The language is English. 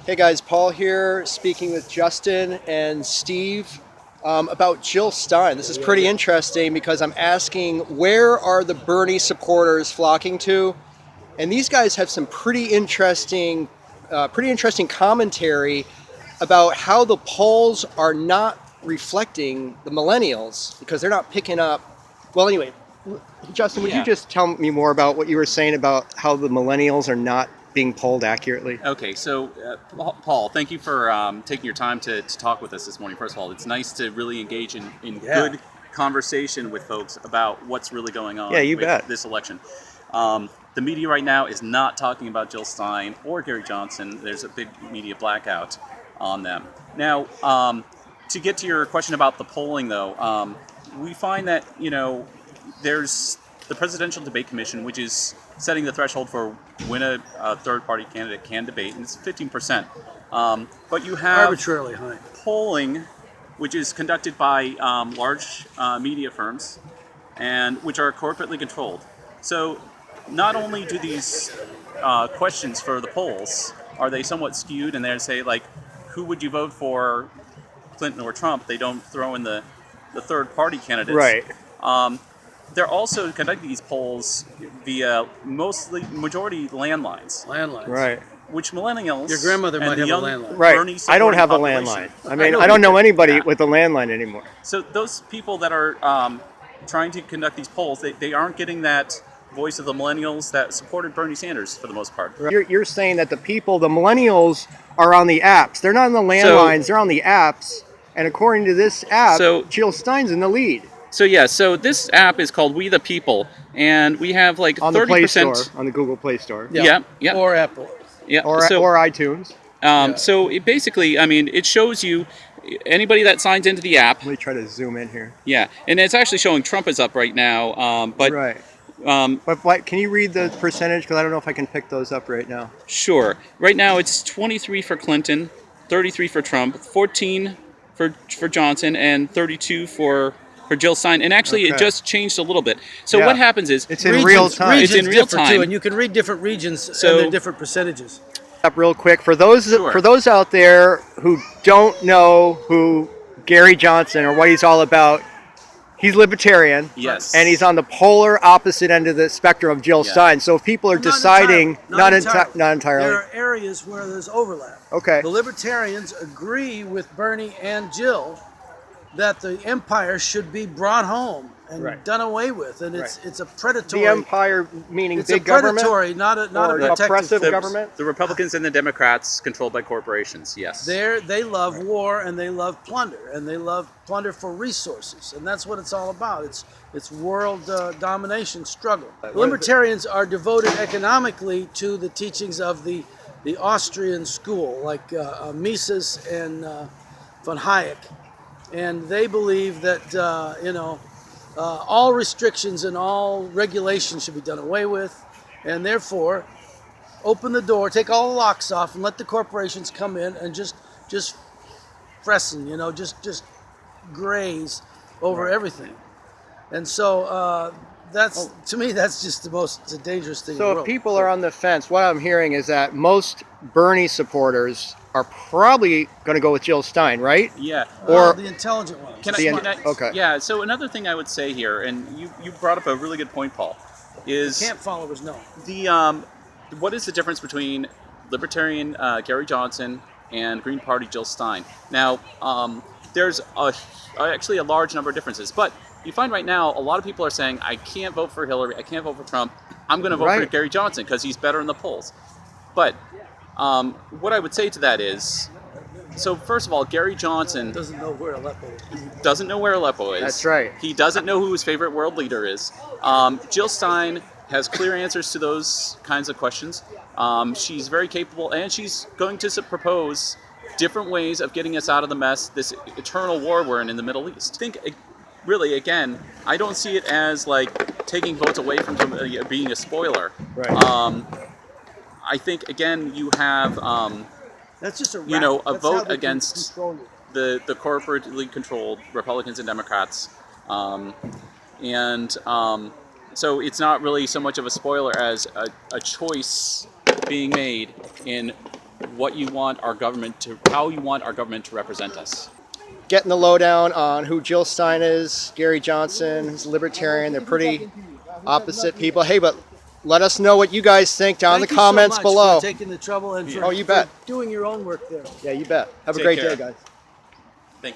Hey guys, Paul here, speaking with Justin and Steve about Jill Stein. This is pretty interesting because I'm asking, where are the Bernie supporters flocking to? And these guys have some pretty interesting commentary about how the polls are not reflecting the millennials because they're not picking up. Well, anyway, Justin, would you just tell me more about what you were saying about how the millennials are not being polled accurately? Okay, so Paul, thank you for taking your time to talk with us this morning. First of all, it's nice to really engage in good conversation with folks about what's really going on with this election. The media right now is not talking about Jill Stein or Gary Johnson. There's a big media blackout on them. Now, to get to your question about the polling, though, we find that, there's the Presidential Debate Commission, which is setting the threshold for when a third-party candidate can debate, and it's 15%. But you have arbitrarily high polling, which is conducted by large media firms, and which are corporately controlled. So not only do these questions for the polls, are they somewhat skewed, and they say, like, who would you vote for, Clinton or Trump? They don't throw in the third-party candidates. Right. They're also conducting these polls via majority landlines. Right. Which millennials... Your grandmother might have a landline. Right. I don't have a landline. I mean, I don't know anybody with a landline anymore. So those people that are trying to conduct these polls, they aren't getting that voice of the millennials that supported Bernie Sanders for the most part. You're saying that the millennials are on the apps. They're not on the landlines. They're on the apps. And according to this app, Jill Stein's in the lead. So this app is called We the People, and we have like 30%... On the Play Store, on the Google Play Store. Yeah. Or Apple. Yeah. Or iTunes. So it basically, it shows you anybody that signs into the app. Let me try to zoom in here. Yeah, and it's actually showing Trump is up right now. Right. But can you read the percentage? Because I don't know if I can pick those up right now. Sure. Right now it's 23 for Clinton, 33 for Trump, 14 for Johnson, and 32 for Jill Stein. And actually it just changed a little bit. So what happens is... It's in real time. It's in real time. Too, and you can read different regions and their different percentages. Up real quick, for those out there who don't know who Gary Johnson or what he's all about, he's libertarian. Yes. And he's on the polar opposite end of the spectrum of Jill Stein. So if people are deciding... Not entirely. There are areas where there's overlap. Okay. The libertarians agree with Bernie and Jill that the empire should be brought home and done away with, and it's a predatory. The empire meaning it's big a predatory, government, not a protective oppressive force. government. The Republicans and the Democrats controlled by corporations. Yes. They love war, and they love plunder, and they love plunder for resources, and that's what it's all about. It's world domination struggle. Libertarians are devoted economically to the teachings of the Austrian school, like Mises and von Hayek. And they believe that, all restrictions and all regulations should be done away with. And therefore, open the door, take all the locks off, and let the corporations come in and just fressen, just graze over everything. And so to me, that's just the most dangerous thing in the world. So if people are on the fence, what I'm hearing is that most Bernie supporters are probably going to go with Jill Stein, right? Yeah. Or the intelligent ones. Okay. Yeah, so another thing I would say here, and you brought up a really good point, Paul, is... Camp followers, no. What is the difference between Libertarian Gary Johnson and Green Party Jill Stein? Now, there's actually a large number of differences, but you find right now a lot of people are saying, I can't vote for Hillary, I can't vote for Trump, I'm going to vote for Gary Johnson because he's better in the polls. But what I would say to that is, so first of all, Gary Johnson doesn't know where Aleppo is. That's right. He doesn't know who his favorite world leader is. Jill Stein has clear answers to those kinds of questions. She's very capable, and she's going to propose different ways of getting us out of the mess, this eternal war we're in the Middle East. I think, really, again, I don't see it as like taking votes away from somebody, being a spoiler. Right. I think, again, you have, that's just a vote against the corporately controlled Republicans and Democrats. So it's not really so much of a spoiler as a choice being made in what you want our government to, how you want our government to represent us. Getting the lowdown on who Jill Stein is, Gary Johnson, he's a libertarian. They're pretty opposite people. Hey, but let us know what you guys think down in the comments below. Thank you so much for taking the trouble and for, you bet. for doing your own work there. Yeah, you bet. Have a Take great care. day, guys.